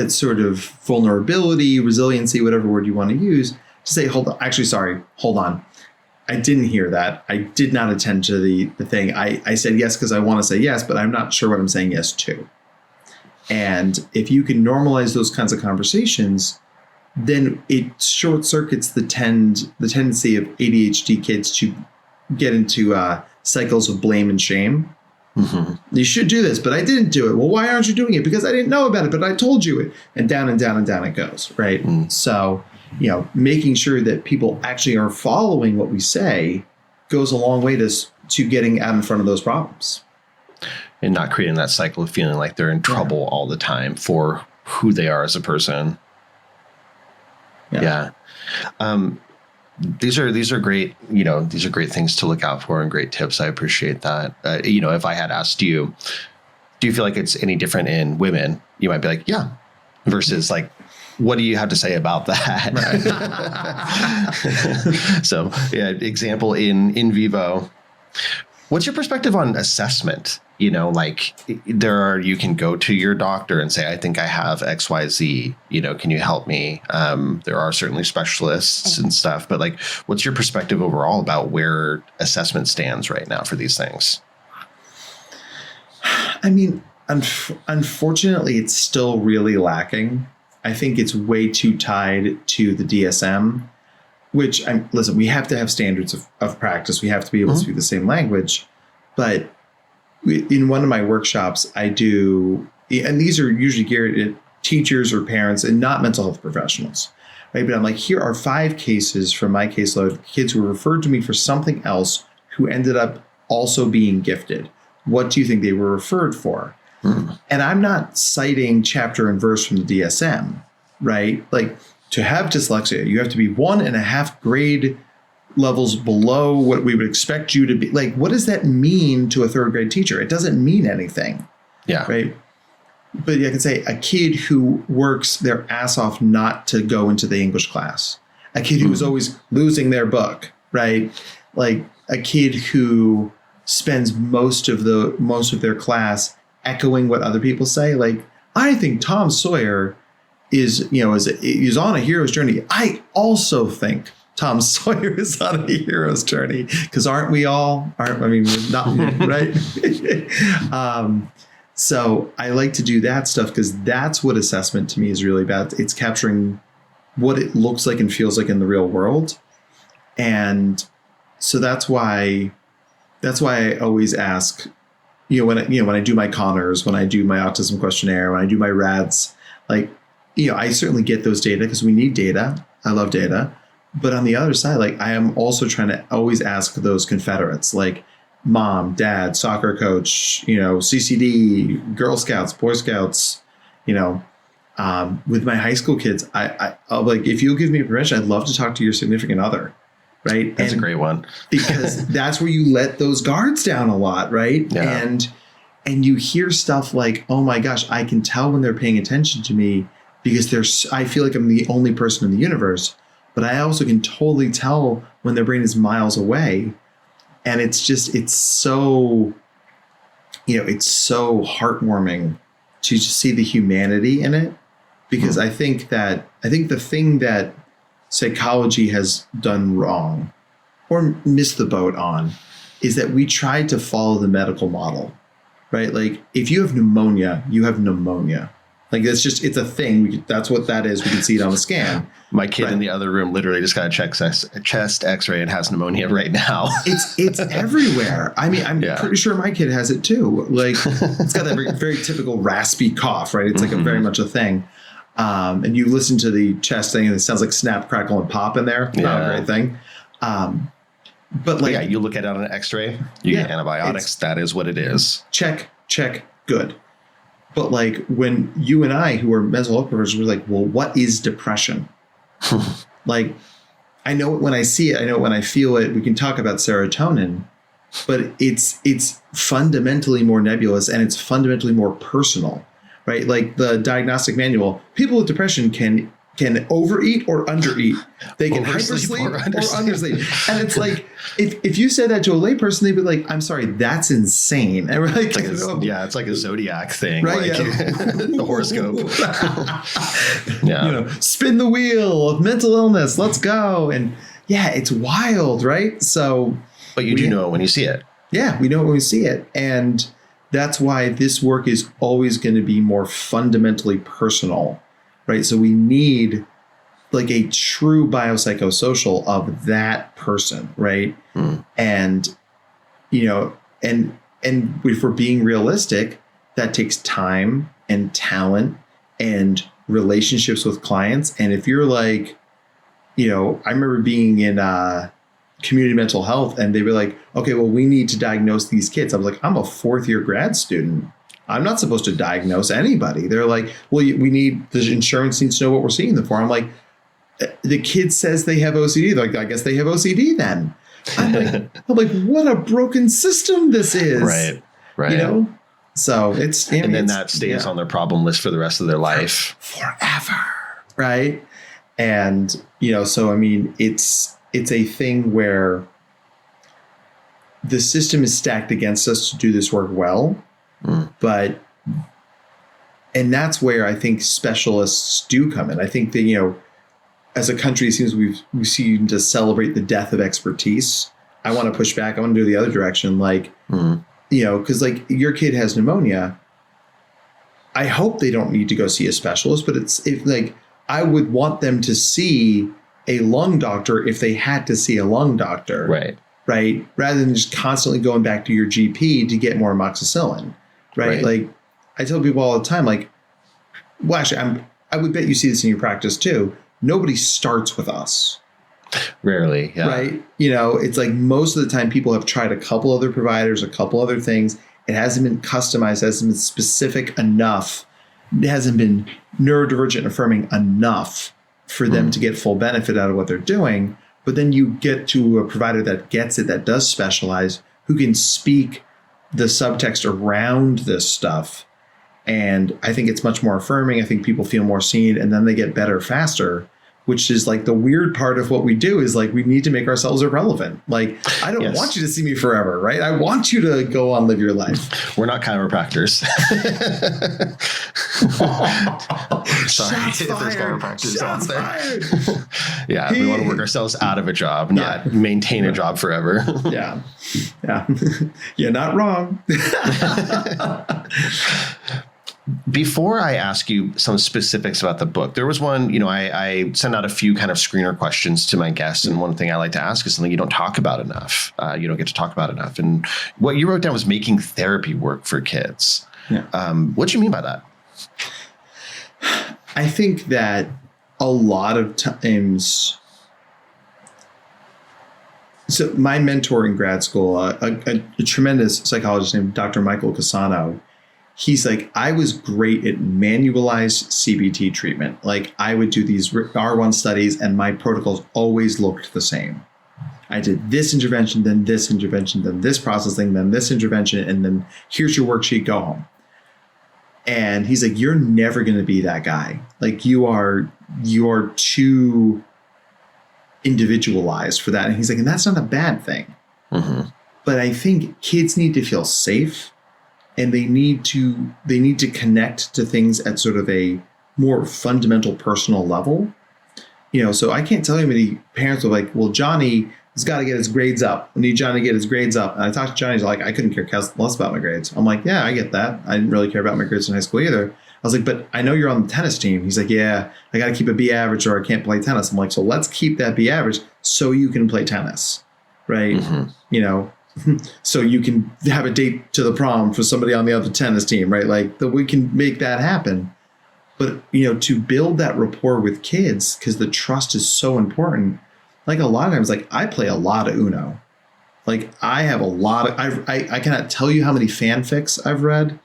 Speaker 1: sort of vulnerability, resiliency, whatever word you want to use, to say, hold on. I didn't hear that. I did not attend to the thing. I said yes because I want to say yes, but I'm not sure what I'm saying yes to. And if you can normalize those kinds of conversations, then it short circuits the tendency of ADHD kids to get into cycles of blame and shame. Mm-hmm. You should do this, but I didn't do it. Well, why aren't you doing it? Because I didn't know about it, but I told you it. And down and down and down it goes, right? Mm. So, making sure that people actually are following what we say goes a long way to getting out in front of those problems.
Speaker 2: And not creating that cycle of feeling like they're in trouble all the time for who they are as a person. Yeah. These are great, these are great things to look out for and great tips. I appreciate that. If I had asked you, do you feel like it's any different in women? You might be like, yeah, versus like, what do you have to say about that? Right. So, example in vivo. What's your perspective on assessment? You can go to your doctor and say, I think I have XYZ, can you help me? There are certainly specialists and stuff, but like, what's your perspective overall about where assessment stands right now for these things?
Speaker 1: I mean, unfortunately, it's still really lacking. I think it's way too tied to the DSM, which listen, we have to have standards of practice. We have to be able to speak the same language, but in one of my workshops, I do, and these are usually geared at teachers or parents and not mental health professionals, right? But I'm like, here are 5 cases from my caseload, kids who were referred to me for something else who ended up also being gifted. What do you think they were referred for? And I'm not citing chapter and verse from the DSM, right? Like, to have dyslexia, you have to be 1.5 grade levels below what we would expect you to be. Like, what does that mean to a 3rd grade teacher? It doesn't mean anything. Yeah. Right. But I can say a kid who works their ass off not to go into the English class, a kid who is always losing their book, right? Like a kid who spends most of their class echoing what other people say. Like, I think Tom Sawyer is on a hero's journey. I also think Tom Sawyer is on a hero's journey, because aren't we all? Not right? So I like to do that stuff because that's what assessment to me is really about. It's capturing what it looks like and feels like in the real world. And so that's why I always ask, when I do my Connors, when I do my autism questionnaire, when I do my RADS, like, I certainly get those data because we need data. I love data. But on the other side, like, I am also trying to always ask those Confederates, like mom, dad, soccer coach, CCD, Girl Scouts, Boy Scouts, with my high school kids, I'll like, if you'll give me permission, I'd love to talk to your significant other. Right.
Speaker 2: That's a great one.
Speaker 1: Because that's where you let those guards down a lot. Right. Yeah. And you hear stuff like, oh my gosh, I can tell when they're paying attention to me because I feel like I'm the only person in the universe. But I also can totally tell when their brain is miles away. And it's so, it's so heartwarming to just see the humanity in it. because I think the thing that psychology has done wrong or missed the boat on is that we tried to follow the medical model, right? Like if you have pneumonia, you have pneumonia. Like it's a thing. That's what that is. We can see it on the scan.
Speaker 2: My kid in the other room literally just got a chest X-ray and has pneumonia right now.
Speaker 1: It's everywhere. I mean, I'm pretty sure my kid has it too. Like it's got that very, very typical raspy cough, right? It's like a very much a thing. And you listen to the chest thing and it sounds like snap, crackle, and pop in there. Not a great thing. But like,
Speaker 2: you look at it on an X-ray, you get antibiotics. That is what it is.
Speaker 1: Check, good. But like when you and I, who are mental health professionals, we're like, well, what is depression? Like, I know it when I see it. I know it when I feel it. We can talk about serotonin, but it's fundamentally more nebulous and it's fundamentally more personal, right? Like the diagnostic manual, people with depression can overeat or undereat. They can hypersleep or undersleep. And it's like, if you said that to a layperson, they'd be like, I'm sorry, that's insane. And we're like,
Speaker 2: it's like a zodiac thing.
Speaker 1: Right,
Speaker 2: like the horoscope.
Speaker 1: Spin the wheel of mental illness. Let's go. And it's wild, right? So,
Speaker 2: but you do know it when you see it.
Speaker 1: Yeah, we know it when we see it. And that's why this work is always going to be more fundamentally personal. Right. So we need like a true biopsychosocial of that person. Right. And, and if we're being realistic, that takes time and talent and relationships with clients. And if you're like, I remember being in community mental health and they were like, okay, well, we need to diagnose these kids. I was like, I'm a 4th-year grad student. I'm not supposed to diagnose anybody. They're like, well, the insurance needs to know what we're seeing them for. I'm like, the kid says they have OCD. They're like, I guess they have OCD then. I'm like, what a broken system this is.
Speaker 2: Right.
Speaker 1: So it's,
Speaker 2: and then that stays on their problem list for the rest of their life.
Speaker 1: Forever. Right. And, so, I mean, it's a thing where the system is stacked against us to do this work well. But, and that's where I think specialists do come in. I think that, as a country, it seems we seem to celebrate the death of expertise. I want to push back. I want to do the other direction. Like, because like your kid has pneumonia. I hope they don't need to go see a specialist, but I would want them to see a lung doctor if they had to see a lung doctor. Right. Rather than just constantly going back to your GP to get more amoxicillin. Right. Like I tell people all the time, like, well, actually, I would bet you see this in your practice too. Nobody starts with us.
Speaker 2: Rarely. Yeah.
Speaker 1: Right. It's like most of the time people have tried a couple other providers, a couple other things. It hasn't been customized, hasn't been specific enough. It hasn't been neurodivergent affirming enough for them to get full benefit out of what they're doing. But then you get to a provider that gets it, that does specialize, who can speak the subtext around this stuff. And I think it's much more affirming. I think people feel more seen and then they get better faster, which is like the weird part of what we do is like we need to make ourselves irrelevant. Like, I don't want you to see me forever, right? I want you to go on, live your life.
Speaker 2: We're not chiropractors. Sorry if there's chiropractors out there. We want to work ourselves out of a job, not maintain a job forever.
Speaker 1: Yeah. You're not wrong.
Speaker 2: Before I ask you some specifics about the book, there was one, I send out a few kind of screener questions to my guests. And one thing I like to ask is something you don't talk about enough. You don't get to talk about enough. And what you wrote down was making therapy work for kids. Yeah. What do you mean by that?
Speaker 1: I think that a lot of times, so my mentor in grad school, a tremendous psychologist named Dr. Michael Cassano, he's like, I was great at manualized CBT treatment. Like I would do these R1 studies and my protocols always looked the same. I did this intervention, then this intervention, then this processing, then this intervention, and then here's your worksheet, go home. And he's like, you're never going to be that guy. Like you are too individualized for that. And he's like, and that's not a bad thing. But I think kids need to feel safe. And they need to connect to things at sort of a more fundamental personal level. So I can't tell you how many parents are like, well, Johnny has got to get his grades up. I need Johnny to get his grades up. And I talked to Johnny, he's like, I couldn't care less about my grades. I'm like, yeah, I get that. I didn't really care about my grades in high school either. I was like, but I know you're on the tennis team. He's like, yeah, I got to keep a B average or I can't play tennis. I'm like, so let's keep that B average so you can play tennis, right? Mm-hmm. So you can have a date to the prom for somebody on the other tennis team, right? Like that we can make that happen. But, to build that rapport with kids, because the trust is so important. Like a lot of times, like I play a lot of Uno. Like I have a lot of, I cannot tell you how many fanfics I've read,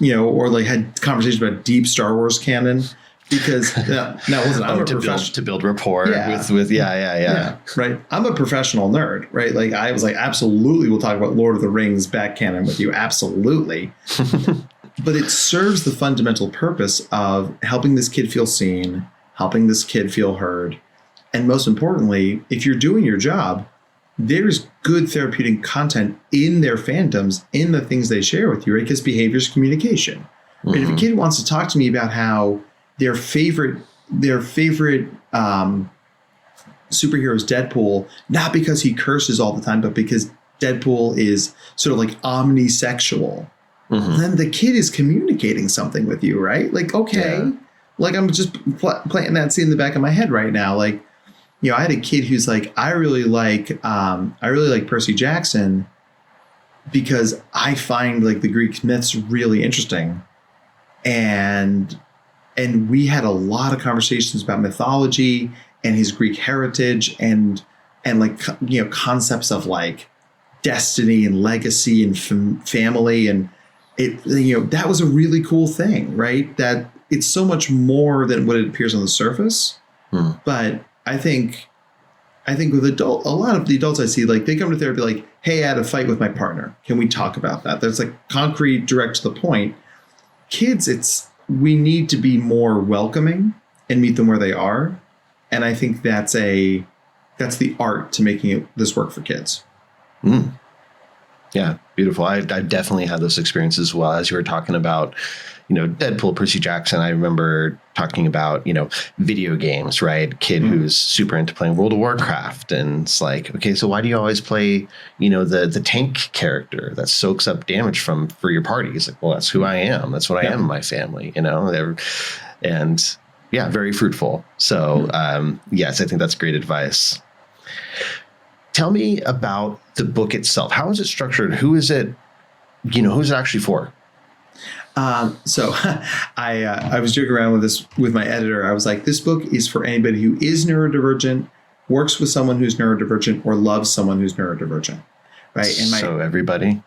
Speaker 1: or like had conversations about deep Star Wars canon. Because now listen, I'm a professional
Speaker 2: to build rapport with
Speaker 1: right. I'm a professional nerd, right? Like I was like, absolutely, we'll talk about Lord of the Rings back canon with you, absolutely. But it serves the fundamental purpose of helping this kid feel seen, helping this kid feel heard, and most importantly, if you're doing your job, there's good therapeutic content in their fandoms, in the things they share with you, right? Because behavior is communication. Mm-hmm. Right? If a kid wants to talk to me about how their favorite superhero is Deadpool, not because he curses all the time, but because Deadpool is sort of like omnisexual. Mm-hmm. Then the kid is communicating something with you, right? Like, okay, like I'm just planting that scene in the back of my head right now. Like, I had a kid who's like, I really like Percy Jackson because I find like the Greek myths really interesting, and we had a lot of conversations about mythology and his Greek heritage and like, concepts of like destiny and legacy and family. And it, that was a really cool thing, right? That it's so much more than what it appears on the surface. But I think with a lot of the adults I see, like they come to therapy like, hey, I had a fight with my partner. Can we talk about that? There's like concrete, direct to the point. Kids, we need to be more welcoming and meet them where they are. And I think that's the art to making this work for kids.
Speaker 2: Yeah, beautiful. I definitely had those experiences as well. As you were talking about, Deadpool, Percy Jackson, I remember talking about, video games, right? Kid who's super into playing World of Warcraft. And it's like, okay, so why do you always play, the tank character that soaks up damage for your party? He's like, well, that's who I am. That's what I am in my family, and yeah, very fruitful. So yes, I think that's great advice. Tell me about the book itself. How is it structured? Who is it? Who's it actually for?
Speaker 1: So I was joking around with this with my editor. I was like, this book is for anybody who is neurodivergent, works with someone who's neurodivergent, or loves someone who's neurodivergent. Right. And
Speaker 2: so everybody.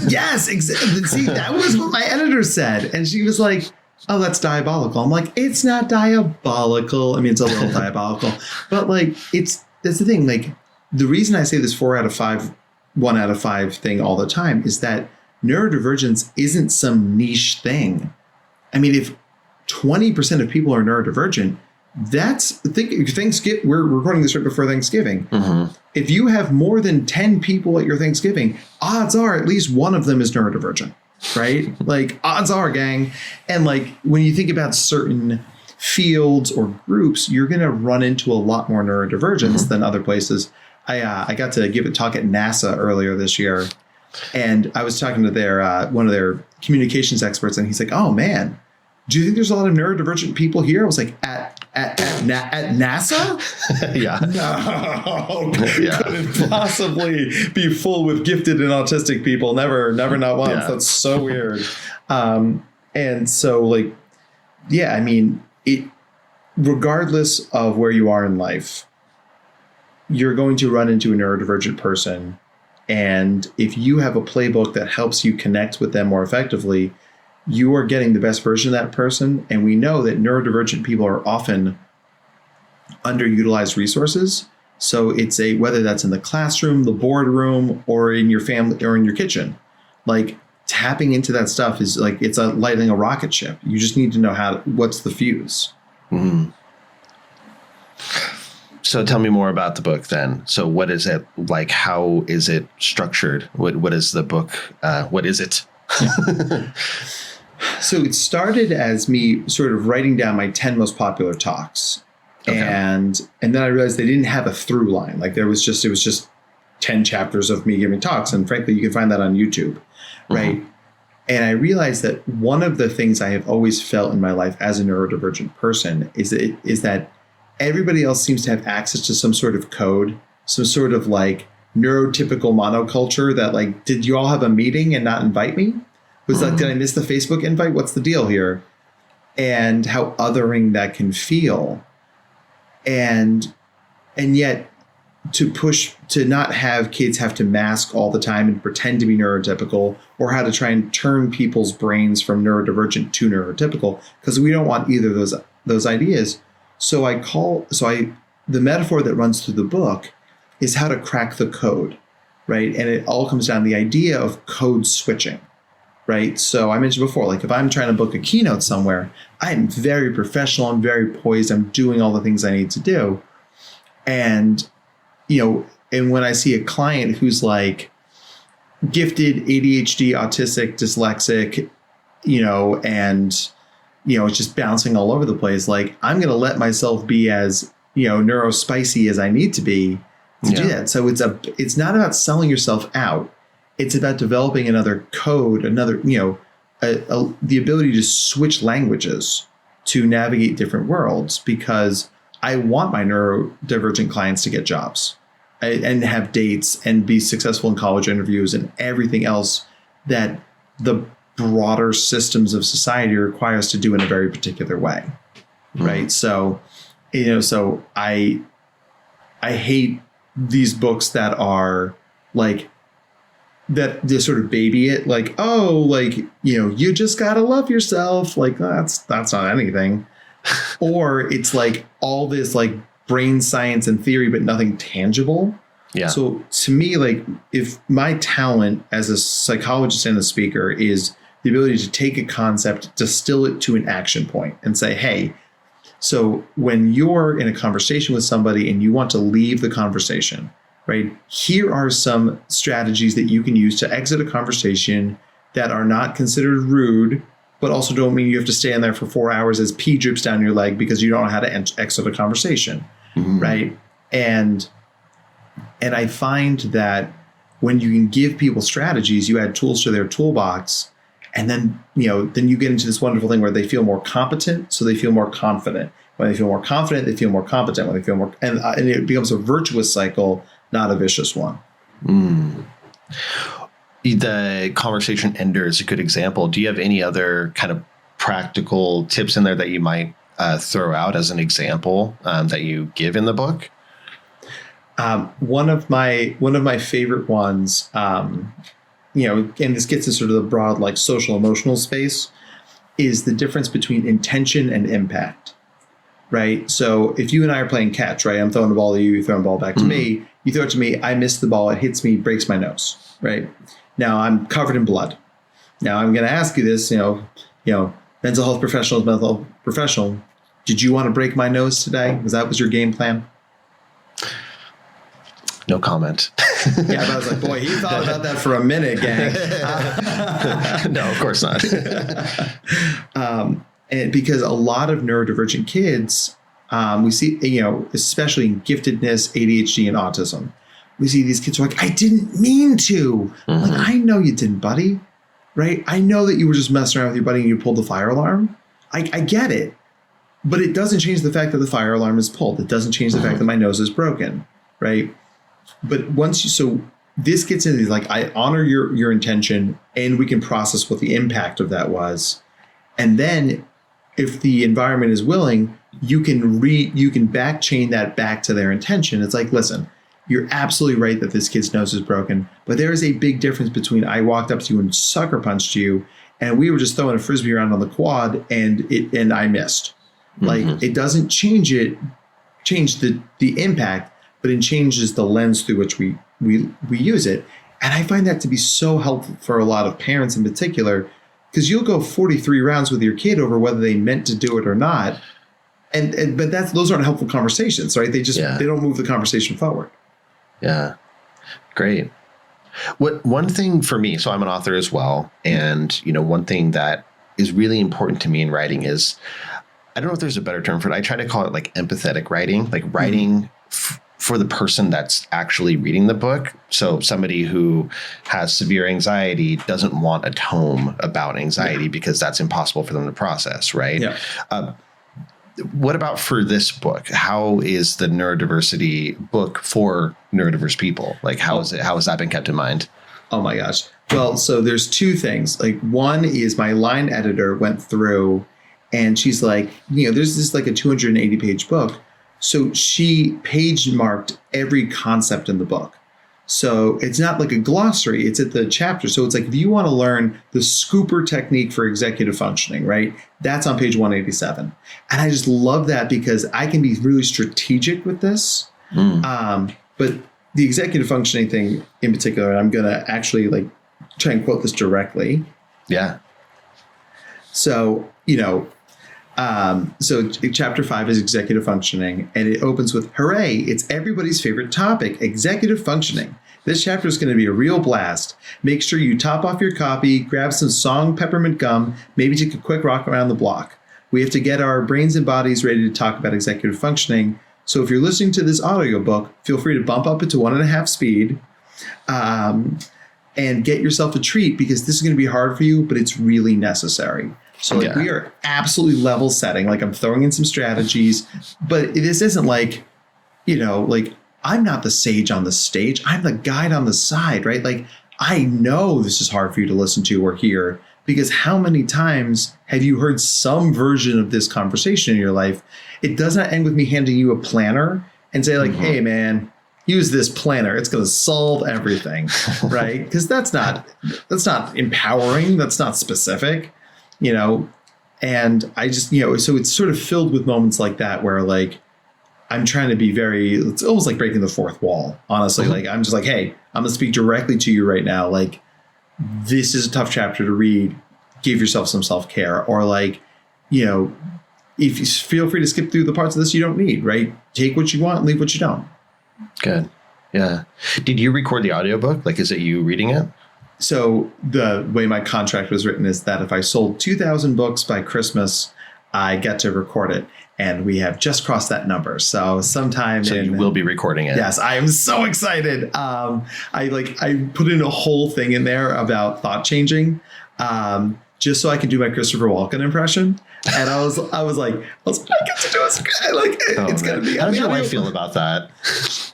Speaker 1: Yes, exactly. See, that was what my editor said. And she was like, oh, that's diabolical. I'm like, it's not diabolical. I mean, it's a little diabolical, but like, that's the thing. Like, the reason I say this 4 out of 5, 1 out of 5 thing all the time is that neurodivergence isn't some niche thing. I mean, if 20% of people are neurodivergent, we're recording this right before Thanksgiving. Mm-hmm. If you have more than 10 people at your Thanksgiving, odds are at least one of them is neurodivergent, right? Like odds are, gang. And like when you think about certain fields or groups, you're going to run into a lot more neurodivergence than other places. I got to give a talk at NASA earlier this year, and I was talking to one of their communications experts, and he's like, "Oh man, do you think there's a lot of neurodivergent people here?" I was like, "At NASA?
Speaker 2: Yeah,
Speaker 1: no, couldn't possibly be full with gifted and autistic people. Never, not once. Yeah. That's so weird." And so, like, yeah, I mean, regardless of where you are in life, you're going to run into a neurodivergent person. And if you have a playbook that helps you connect with them more effectively, you are getting the best version of that person. And we know that neurodivergent people are often underutilized resources. So it's whether that's in the classroom, the boardroom, or in your family or in your kitchen, like tapping into that stuff is like, it's lighting a rocket ship. You just need to know what's the fuse. Mm-hmm.
Speaker 2: So tell me more about the book then. So what is it like? How is it structured? What is the book? What is it?
Speaker 1: So it started as me sort of writing down my 10 most popular talks. Okay. And then I realized they didn't have a through line. Like it was just 10 chapters of me giving talks. And frankly, you can find that on YouTube. Right. Mm-hmm. And I realized that one of the things I have always felt in my life as a neurodivergent person is that everybody else seems to have access to some sort of code, some sort of like neurotypical monoculture that like, did you all have a meeting and not invite me? Was like, did I miss the Facebook invite? What's the deal here? And how othering that can feel. And yet to not have kids have to mask all the time and pretend to be neurotypical, or how to try and turn people's brains from neurodivergent to neurotypical, because we don't want either of those ideas. So the metaphor that runs through the book is how to crack the code, right? And it all comes down to the idea of code switching, right? So I mentioned before, like if I'm trying to book a keynote somewhere, I'm very professional, I'm very poised, I'm doing all the things I need to do. And when I see a client who's like gifted, ADHD, autistic, dyslexic, and it's just bouncing all over the place, like I'm going to let myself be as, neurospicy as I need to be to do that. So it's not about selling yourself out. It's about developing another code, the ability to switch languages to navigate different worlds, because I want my neurodivergent clients to get jobs and have dates and be successful in college interviews and everything else that the broader systems of society require us to do in a very particular way. Mm-hmm. Right. So, so I hate these books that are like, that they sort of baby it, like, oh, like, you just got to love yourself. Like, that's not anything. Or it's like all this like brain science and theory, but nothing tangible. Yeah. So to me, like if my talent as a psychologist and a speaker is the ability to take a concept, distill it to an action point and say, hey, so when you're in a conversation with somebody and you want to leave the conversation, right, here are some strategies that you can use to exit a conversation that are not considered rude, but also don't mean you have to stay in there for 4 hours as pee drips down your leg because you don't know how to exit a conversation, right? And I find that when you can give people strategies, you add tools to their toolbox, and then then you get into this wonderful thing where they feel more competent, so they feel more confident. When they feel more confident, they feel more competent. When they feel more, and it becomes a virtuous cycle, not a vicious one.
Speaker 2: The conversation ender is a good example. Do you have any other kind of practical tips in there that you might throw out as an example that you give in the book?
Speaker 1: One of my favorite ones, and this gets into sort of the broad like social emotional space, is the difference between intention and impact, right? So if you and I are playing catch, right? I'm throwing the ball to you, you throw the ball back to me, you throw it to me, I miss the ball, it hits me, breaks my nose, right? Now I'm covered in blood. Now I'm going to ask you this, mental health professional, did you want to break my nose today? Was your game plan?
Speaker 2: No comment.
Speaker 1: Yeah, but I was like, boy, he thought about that for a minute, gang.
Speaker 2: No, of course not.
Speaker 1: And because a lot of neurodivergent kids, we see, especially in giftedness, ADHD, and autism, we see these kids who are like, I didn't mean to. Like, I know you didn't, buddy. Right? I know that you were just messing around with your buddy and you pulled the fire alarm. I get it. But it doesn't change the fact that the fire alarm is pulled. It doesn't change the fact that my nose is broken. Right? But so this gets into these, like, I honor your intention, and we can process what the impact of that was. And then if the environment is willing, you can back chain that back to their intention. It's like, listen, you're absolutely right that this kid's nose is broken, but there is a big difference between I walked up to you and sucker punched you, and we were just throwing a frisbee around on the quad, and I missed. Like, it doesn't change the impact, but it changes the lens through which we use it. And I find that to be so helpful for a lot of parents in particular, because you'll go 43 rounds with your kid over whether they meant to do it or not. But those aren't helpful conversations, right? They don't move the conversation forward.
Speaker 2: Yeah. Great. One thing for me, so I'm an author as well. And, one thing that is really important to me in writing is, I don't know if there's a better term for it. I try to call it like empathetic writing, like writing for the person that's actually reading the book. So somebody who has severe anxiety doesn't want a tome about anxiety because that's impossible for them to process, right?
Speaker 1: Yeah.
Speaker 2: What about for this book? How is the neurodiversity book for neurodiverse people? Like, how has that been kept in mind?
Speaker 1: Oh my gosh. Well, so there's two things. Like, one is my line editor went through and she's like, there's this like a 280 page book. So she page marked every concept in the book. So it's not like a glossary, it's at the chapter. So it's like, if you want to learn the scooper technique for executive functioning, right? That's on page 187. And I just love that because I can be really strategic with this. But the executive functioning thing in particular, and I'm going to actually like try and quote this directly.
Speaker 2: Yeah.
Speaker 1: So, so chapter 5 is executive functioning, and it opens with, hooray, it's everybody's favorite topic, executive functioning. This chapter is going to be a real blast. Make sure you top off your copy, grab some Song peppermint gum, maybe take a quick walk around the block. We have to get our brains and bodies ready to talk about executive functioning. So if you're listening to this audiobook, feel free to bump up it to 1.5 speed and get yourself a treat, because this is going to be hard for you, but it's really necessary. So we are absolutely level setting. Like, I'm throwing in some strategies, but this isn't like, I'm not the sage on the stage. I'm the guide on the side, right? Like, I know this is hard for you to listen to or hear, because how many times have you heard some version of this conversation in your life? It does not end with me handing you a planner and say like, hey man, use this planner. It's going to solve everything, right? Because that's not empowering. That's not specific. And I just, so it's sort of filled with moments like that where like, I'm trying to be it's almost like breaking the fourth wall, honestly. Like, I'm just like, hey, I'm going to speak directly to you right now. Like, this is a tough chapter to read. Give yourself some self-care, or like, if you feel free to skip through the parts of this you don't need, right? Take what you want, leave what you don't. Good.
Speaker 2: Yeah. Did you record the audiobook? Like, is it you reading it?
Speaker 1: So the way my contract was written is that if I sold 2,000 books by Christmas, I get to record it. And we have just crossed that number. So sometime
Speaker 2: you will be recording it.
Speaker 1: Yes, I am so excited. I put in a whole thing in there about thought changing, just so I can do my Christopher Walken impression. And I was like, I get to do it. It's gonna be.
Speaker 2: How does your wife feel about that?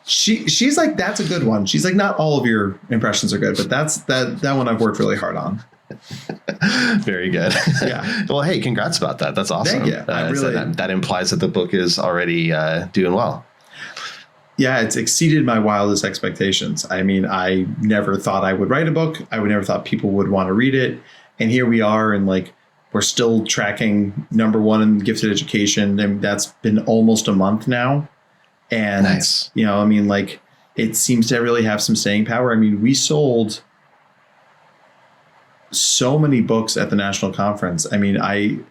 Speaker 1: She's like, that's a good one. She's like, not all of your impressions are good, but that one I've worked really hard on.
Speaker 2: Very good.
Speaker 1: Yeah.
Speaker 2: Well, hey, congrats about that. That's awesome.
Speaker 1: Thank you.
Speaker 2: So that implies that the book is already doing well.
Speaker 1: Yeah, it's exceeded my wildest expectations. I mean, I never thought I would write a book. I would never thought people would want to read it. And here we are, and like, we're still tracking #1 in gifted education. And that's been almost a month now. And,
Speaker 2: nice.
Speaker 1: It seems to really have some staying power. I mean, we sold so many books at the national conference. I mean, it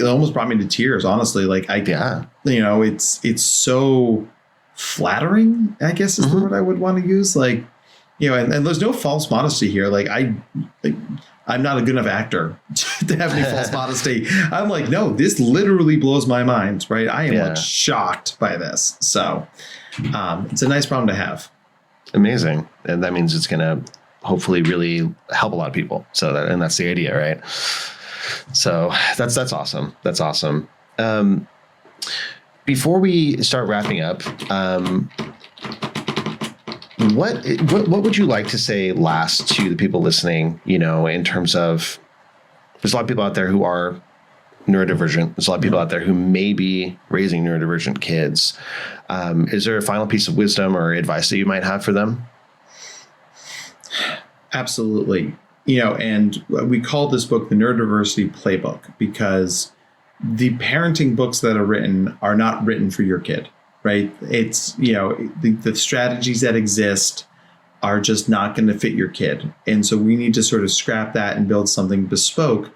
Speaker 1: almost brought me to tears, honestly. It's so flattering, I guess is the word I would want to use. And there's no false modesty here. I'm not a good enough actor to have any false modesty. I'm like, no, this literally blows my mind, right? I am shocked by this. So it's a nice problem to have.
Speaker 2: Amazing. And that means it's going to hopefully really help a lot of people. And that's the idea, right? So that's awesome. That's awesome. Before we start wrapping up, what would you like to say last to the people listening, in terms of, there's a lot of people out there who are neurodivergent. There's a lot of people out there who may be raising neurodivergent kids. Is there a final piece of wisdom or advice that you might have for them?
Speaker 1: Absolutely. And we call this book the Neurodiversity Playbook because the parenting books that are written are not written for your kid, right? It's, the strategies that exist are just not going to fit your kid. And so we need to sort of scrap that and build something bespoke.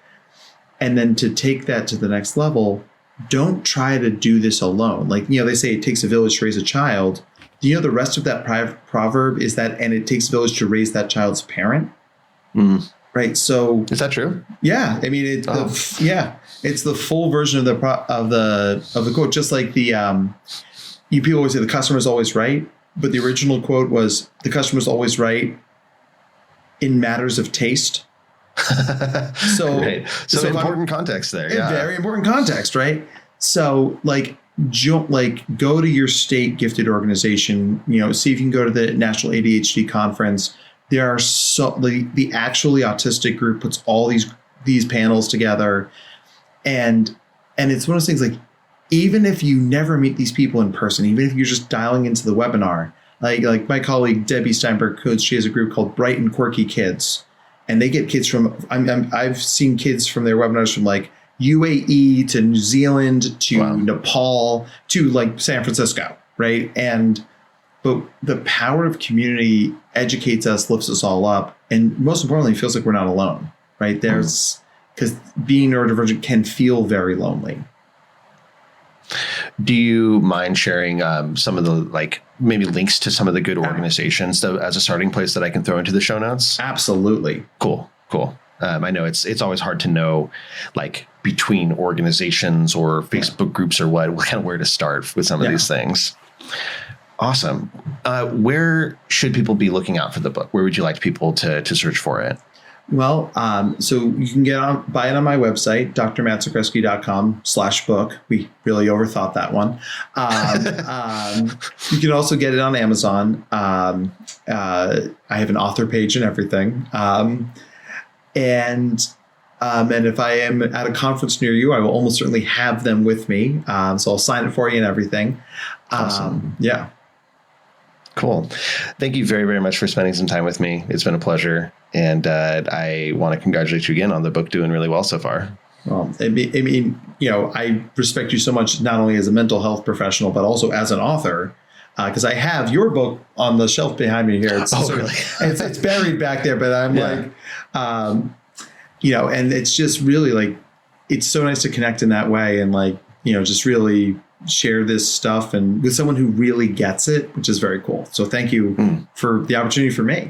Speaker 1: And then to take that to the next level, don't try to do this alone. They say it takes a village to raise a child. Do you know the rest of that proverb is that, and it takes a village to raise that child's parent? right? So
Speaker 2: is that true?
Speaker 1: Yeah, I mean, it's the full version of the quote. Just like you people always say the customer's always right, but the original quote was the customer's always right in matters of taste. So,
Speaker 2: right. So important context there. Yeah,
Speaker 1: very important context, right? So go to your state gifted organization. See if you can go to the National ADHD Conference. There are the actually autistic group puts all these panels together, and it's one of those things like, even if you never meet these people in person, even if you're just dialing into the webinar, like my colleague Debbie Steinberg Coates, she has a group called Bright and Quirky Kids, and they get kids from I've seen kids from their webinars from like UAE to New Zealand to Nepal to like San Francisco, right? But the power of community educates us, lifts us all up, and most importantly, it feels like we're not alone, right? Because being neurodivergent can feel very lonely.
Speaker 2: Do you mind sharing some of the maybe links to some of the good organizations as a starting place that I can throw into the show notes?
Speaker 1: Absolutely.
Speaker 2: Cool. I know it's always hard to know between organizations or Facebook groups or where to start with some of these things. Awesome. Where should people be looking out for the book? Where would you like people to search for it?
Speaker 1: Well, so you can buy it on my website, drmattzakreski.com/book. We really overthought that one. You can also get it on Amazon. I have an author page and everything. And if I am at a conference near you, I will almost certainly have them with me. So I'll sign it for you and everything.
Speaker 2: Awesome.
Speaker 1: Yeah.
Speaker 2: Cool. Thank you very, very much for spending some time with me. It's been a pleasure. And I want to congratulate you again on the book doing really well so far.
Speaker 1: Well, I mean, I respect you so much, not only as a mental health professional, but also as an author, because I have your book on the shelf behind me here.
Speaker 2: Really?
Speaker 1: It's buried back there, but I'm and it's just really it's so nice to connect in that way and just really share this stuff and with someone who really gets it, which is very cool. So thank you for the opportunity for me.